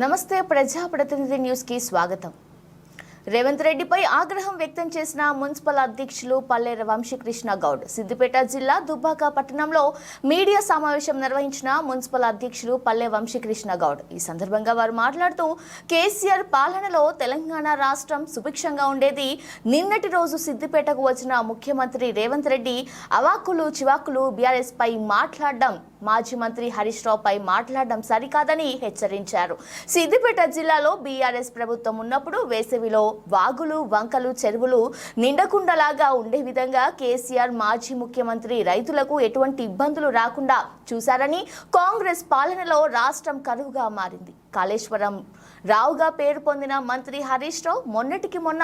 నమస్తే ప్రజాప్రతినిధి న్యూస్ కి స్వాగతం. రేవంత్ రెడ్డిపై ఆగ్రహం వ్యక్తం చేసిన మున్సిపల్ అధ్యక్షులు పల్లె వంశీకృష్ణ గౌడ్ సిద్దిపేట జిల్లా దుబ్బాక పట్టణంలో మీడియా సమావేశం నిర్వహించిన మున్సిపల్ అధ్యక్షులు పల్లె వంశీకృష్ణ గౌడ్. ఈ సందర్భంగా వారు మాట్లాడుతూ కేసీఆర్ పాలనలో తెలంగాణ రాష్ట్రం సుభిక్షంగా ఉండేది. నిన్నటి రోజు సిద్దిపేటకు వచ్చిన ముఖ్యమంత్రి రేవంత్ రెడ్డి అవాకులు చివాకులు బీఆర్ఎస్ పై మాట్లాడడం, మాజీ మంత్రి హరీష్ రావు పై మాట్లాడడం సరికాదని హెచ్చరించారు. సిద్దిపేట జిల్లాలో బీఆర్ఎస్ ప్రభుత్వం ఉన్నప్పుడు వేసవిలో వాగులు వంకలు చెరువులు నిండకుండలాగా ఉండే విధంగా కేసీఆర్ మాజీ ముఖ్యమంత్రి రైతులకు ఎటువంటి ఇబ్బందులు రాకుండా చూశారని, కాంగ్రెస్ పాలనలో రాష్ట్రం కరువుగా మారింది. కాళేశ్వరం రావుగా పేరు పొందిన మంత్రి హరీష్ రావు మొన్నటికి మొన్న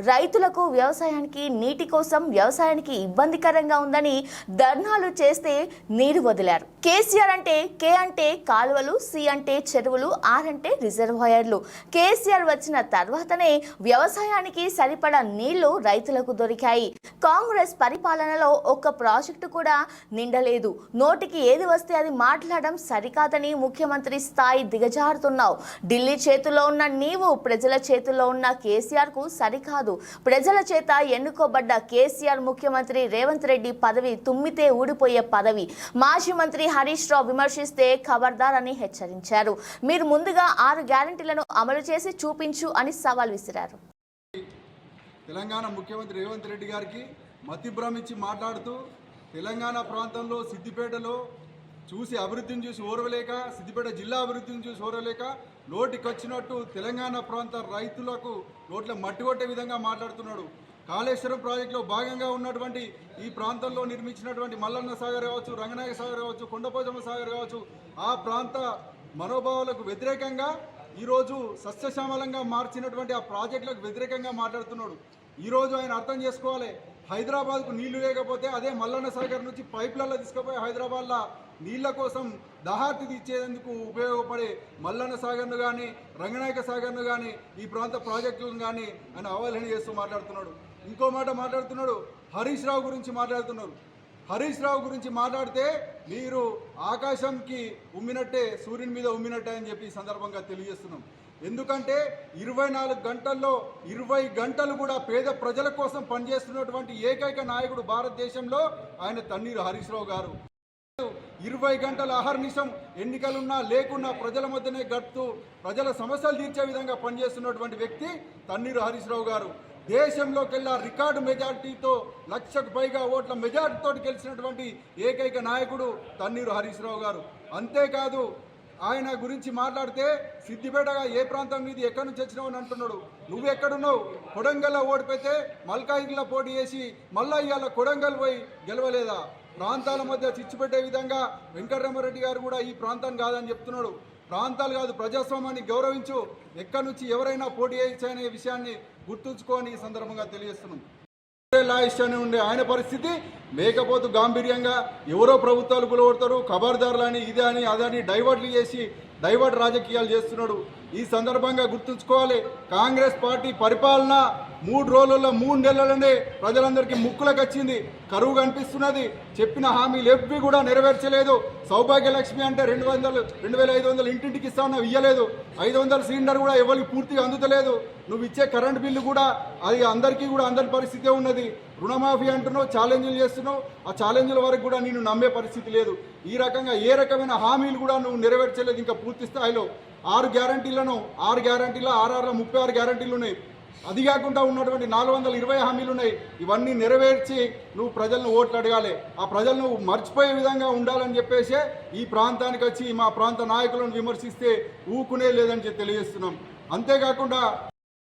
రైతులకు వ్యవసాయానికి నీటి కోసం వ్యవసాయానికి ఇబ్బందికరంగా ఉందని ధర్నాలు చేస్తే నీరు వదిలారు. కేసీఆర్ అంటే కే అంటే కాలువలు, సి అంటే చెరువులు, ఆర్ అంటే రిజర్వాయర్లు. కేసీఆర్ వచ్చిన తర్వాతనే వ్యవసాయానికి సరిపడా నీళ్లు రైతులకు దొరికాయి. కాంగ్రెస్ పరిపాలనలో ఒక్క ప్రాజెక్టు కూడా నిండలేదు. నోటికి ఏది వస్తే అది మాట్లాడడం సరికాదని ముఖ్యమంత్రి స్థాయి దిగజారుతున్నావు. ఢిల్లీ చేతుల్లో ఉన్న నీవు ప్రజల చేతుల్లో ఉన్న కేసీఆర్ కు సరికాదు. ప్రజల చేత ఎన్నుకోబడ్డ కేసీఆర్ ముఖ్యమంత్రి రేవంత్ రెడ్డి పదవి తుమ్మితే ఊడిపోయే పదవి. మాజీ మంత్రి హరీష్ రావు విమర్శిస్తే ఖబర్దార్ అని హెచ్చరించారు. మీరు ముందుగా 6 గ్యారెంటీలను అమలు చేసి చూపించు అని సవాల్ విసిరారు. తెలంగాణ ముఖ్యమంత్రి రేవంత్ రెడ్డి గారికి మతి భ్రమించి మాట్లాడుతూ తెలంగాణ ప్రాంతంలో సిద్దిపేటలో చూసి అభివృద్ధిని చూసి ఓర్వలేక, సిద్దిపేట జిల్లా అభివృద్ధిని చూసి ఓర్వలేక నోటికొచ్చినట్టు తెలంగాణ ప్రాంత రైతులకు నోట్ల మట్టి కొట్టే విధంగా మాట్లాడుతున్నాడు. కాళేశ్వరం ప్రాజెక్టులో భాగంగా ఉన్నటువంటి ఈ ప్రాంతంలో నిర్మించినటువంటి మల్లన్న సాగర్ కావచ్చు, రంగనాయక సాగర్ కావచ్చు, కొండపోచమ్మ సాగర్ కావచ్చు, ఆ ప్రాంత మనోభావాలకు వ్యతిరేకంగా ఈరోజు సస్యశ్యామలంగా మార్చినటువంటి ఆ ప్రాజెక్టులకు వ్యతిరేకంగా మాట్లాడుతున్నాడు. ఈరోజు ఆయన అర్థం చేసుకోవాలి, హైదరాబాద్కు నీళ్లు లేకపోతే అదే మల్లన్న సాగర్ నుంచి పైప్లలో తీసుకుపోయి హైదరాబాద్లో నీళ్ల కోసం దాహార్తి తీర్చేందుకు ఉపయోగపడే మల్లన్న సాగర్ను కానీ, రంగనాయక సాగర్ను కానీ, ఈ ప్రాంత ప్రాజెక్టులను కానీ ఆయన అవహేళన చేస్తూ మాట్లాడుతున్నాడు. ఇంకో మాట మాట్లాడుతున్నాడు, హరీష్ రావు గురించి మాట్లాడుతున్నారు. హరీష్ రావు గురించి మాట్లాడితే మీరు ఆకాశంకి ఉమ్మినట్టే, సూర్యుని మీద ఉమ్మినట్టే అని చెప్పి ఈ సందర్భంగా తెలియజేస్తున్నాం. ఎందుకంటే 24 గంటల్లో 20 గంటలు కూడా పేద ప్రజల కోసం పనిచేస్తున్నటువంటి ఏకైక నాయకుడు భారతదేశంలో ఆయన తన్నీరు హరీష్ రావు గారు. 20 గంటల అహర్నిశం ఎన్నికలున్నా లేకున్నా ప్రజల మధ్యనే గడుపుతూ ప్రజల సమస్యలు తీర్చే విధంగా పనిచేస్తున్నటువంటి వ్యక్తి తన్నీరు హరీష్ రావు గారు. దేశంలోకెల్లా రికార్డు మెజార్టీతో 1,00,000కు పైగా ఓట్ల మెజార్టీతో గెలిచినటువంటి ఏకైక నాయకుడు తన్నీరు హరీష్ రావు గారు. అంతేకాదు ఆయన గురించి మాట్లాడితే సిద్దిపేటగా ఏ ప్రాంతం మీది ఎక్కడి నుంచి వచ్చినావు అని అంటున్నాడు. నువ్వు ఎక్కడున్నావు? కొడంగల్లో ఓడిపోతే మల్కాయిగిరిలో పోటీ చేసి మళ్ళా ఇవాళ కొడంగల్ పోయి గెలవలేదా? ప్రాంతాల మధ్య చిచ్చుపెట్టే విధంగా వెంకటరామారెడ్డి గారు కూడా ఈ ప్రాంతాన్ని కాదని చెప్తున్నాడు. ప్రాంతాలు కాదు, ప్రజాస్వామ్యాన్ని గౌరవించు, ఎక్కడి నుంచి ఎవరైనా పోటీ చేయొచ్చనే విషయాన్ని గుర్తుంచుకోని ఈ సందర్భంగా తెలియజేస్తున్నాం. లాయిష్యాన్ని ఉండే ఆయన పరిస్థితి మేకపోతు గాంభీర్యంగా ఎవరో ప్రభుత్వాలు గులగొడతారు, ఖబర్దారులని ఇదే అని అదని డైవర్ట్లు చేసి డైవర్ట్ రాజకీయాలు చేస్తున్నాడు. ఈ సందర్భంగా గుర్తుంచుకోవాలి, కాంగ్రెస్ పార్టీ పరిపాలన 3 రోజుల్లో 3 నెలలనే ప్రజలందరికీ ముక్కులకు వచ్చింది. కరువు కనిపిస్తున్నది. చెప్పిన హామీలు ఎవ్వి కూడా నెరవేర్చలేదు. సౌభాగ్యలక్ష్మి అంటే 2,500 ఇంటింటికి ఇస్తామన్నా ఇయ్యలేదు. 500 సిలిండర్ కూడా ఎవరికి పూర్తిగా అందుతలేదు. నువ్వు ఇచ్చే కరెంట్ బిల్లు కూడా అది అందరికీ కూడా అందరి పరిస్థితే ఉన్నది. రుణమాఫీ అంటున్నావు, ఛాలెంజ్లు చేస్తున్నావు. ఆ ఛాలెంజ్ల వరకు కూడా నేను నమ్మే పరిస్థితి లేదు. ఈ రకంగా ఏ రకమైన హామీలు కూడా నువ్వు నెరవేర్చలేదు. ఇంకా పూర్తి స్థాయిలో 6 గ్యారంటీలను 6 గ్యారంటీలో 6 36 గ్యారంటీలు ఉన్నాయి. అది కాకుండా ఉన్నటువంటి 420 హామీలు ఉన్నాయి. ఇవన్నీ నెరవేర్చి నువ్వు ప్రజలను ఓట్లు అడగాలి. ఆ ప్రజలను మర్చిపోయే విధంగా ఉండాలని చెప్పేసి ఈ ప్రాంతానికి వచ్చి మా ప్రాంత నాయకులను విమర్శిస్తే ఊకునే లేదని తెలియజేస్తున్నాం. అంతేకాకుండా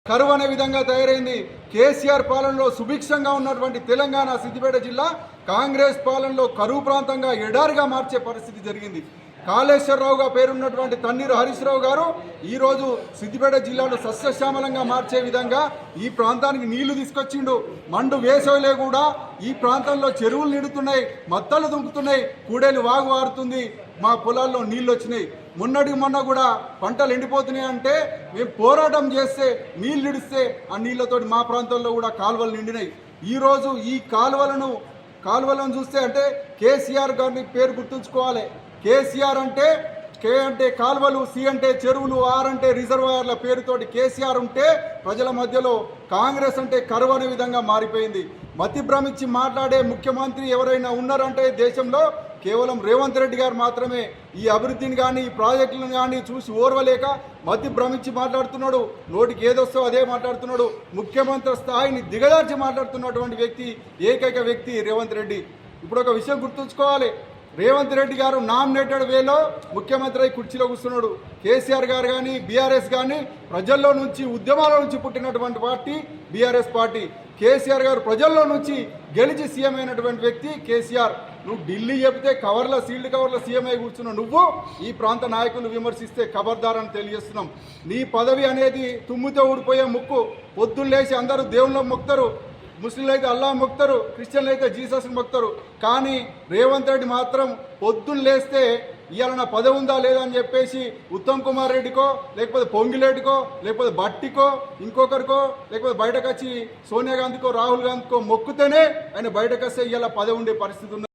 కరువు అనే విధంగా తయారైంది. కేసీఆర్ పాలనలో సుభిక్షంగా ఉన్నటువంటి తెలంగాణ సిద్దిపేట జిల్లా కాంగ్రెస్ పాలనలో కరువు ప్రాంతంగా ఎడారిగా మార్చే పరిస్థితి జరిగింది. కాళేశ్వరరావుగా పేరున్నటువంటి తన్నీరు హరీష్ రావు గారు ఈరోజు సిద్దిపేట జిల్లాను సస్యశ్యామలంగా మార్చే విధంగా ఈ ప్రాంతానికి నీళ్లు తీసుకొచ్చిండు. మండు వేసవిలో కూడా ఈ ప్రాంతంలో చెరువులు నిండుతున్నాయి, మత్తలు దుంకుతున్నాయి, కూడేలు వాగు వారుతుంది, మా పొలాల్లో నీళ్లు వచ్చినాయి. మొన్నటికి మొన్న కూడా పంటలు ఎండిపోతున్నాయి అంటే మేము పోరాటం చేస్తే నీళ్లు నిడిస్తే ఆ నీళ్లతోటి మా ప్రాంతంలో కూడా కాలువలు నిండినాయి. ఈరోజు ఈ కాలువలను చూస్తే అంటే కేసీఆర్ గారిని పేరు గుర్తుంచుకోవాలి. కేసీఆర్ అంటే కే అంటే కాల్వలు, సి అంటే చెరువులు, ఆర్ అంటే రిజర్వాయర్ల పేరుతోటి కేసీఆర్ ఉంటే ప్రజల మధ్యలో కాంగ్రెస్ అంటే కరువు అనే విధంగా మారిపోయింది. మతి భ్రమించి మాట్లాడే ముఖ్యమంత్రి ఎవరైనా ఉన్నారంటే దేశంలో కేవలం రేవంత్ రెడ్డి గారు మాత్రమే. ఈ అభివృద్ధిని కానీ ఈ ప్రాజెక్టులను కానీ చూసి ఓర్వలేక మతి భ్రమించి మాట్లాడుతున్నాడు. నోటికి ఏదొస్తో అదే మాట్లాడుతున్నాడు. ముఖ్యమంత్రి స్థాయిని దిగదార్చి మాట్లాడుతున్నటువంటి వ్యక్తి, ఏకైక వ్యక్తి రేవంత్ రెడ్డి. ఇప్పుడు ఒక విషయం గుర్తుంచుకోవాలి, రేవంత్ రెడ్డి గారు నామినేటెడ్ వేలో ముఖ్యమంత్రి కుర్చీలో కూర్చున్నాడు. కేసీఆర్ గారు కానీ బీఆర్ఎస్ కానీ ప్రజల్లో నుంచి ఉద్యమాల నుంచి పుట్టినటువంటి పార్టీ బీఆర్ఎస్ పార్టీ. కేసీఆర్ గారు ప్రజల్లో నుంచి గెలిచి సీఎం అయినటువంటి వ్యక్తి కేసీఆర్. నువ్వు ఢిల్లీ చెప్తే కవర్ల సీల్డ్ కవర్ల సీఎం అయి కూర్చున్నావు. నువ్వు ఈ ప్రాంత నాయకులు విమర్శిస్తే ఖబర్దారని తెలియజేస్తున్నాం. నీ పదవి అనేది తుమ్మితో ఊడిపోయే ముక్కు. పొద్దున్న లేచి అందరూ దేవుళ్ళ మొక్తారు, ముస్లింలు అయితే అల్లా మొక్తారు, క్రిస్టియన్లు అయితే జీసస్ని మొక్తారు. కానీ రేవంత్ రెడ్డి మాత్రం పొద్దున్న లేస్తే ఇవాళ నా పదవి ఉందా లేదా అని చెప్పేసి ఉత్తమ్ కుమార్ రెడ్డికో, లేకపోతే పొంగిరెడ్డికో, లేకపోతే బట్టికో, ఇంకొకరికో, లేకపోతే బయటకు వచ్చి సోనియా గాంధీకో, రాహుల్ గాంధీకో మొక్కుతేనే ఆయన బయటకు వస్తే ఇవాళ పదవి ఉండే పరిస్థితి ఉంది.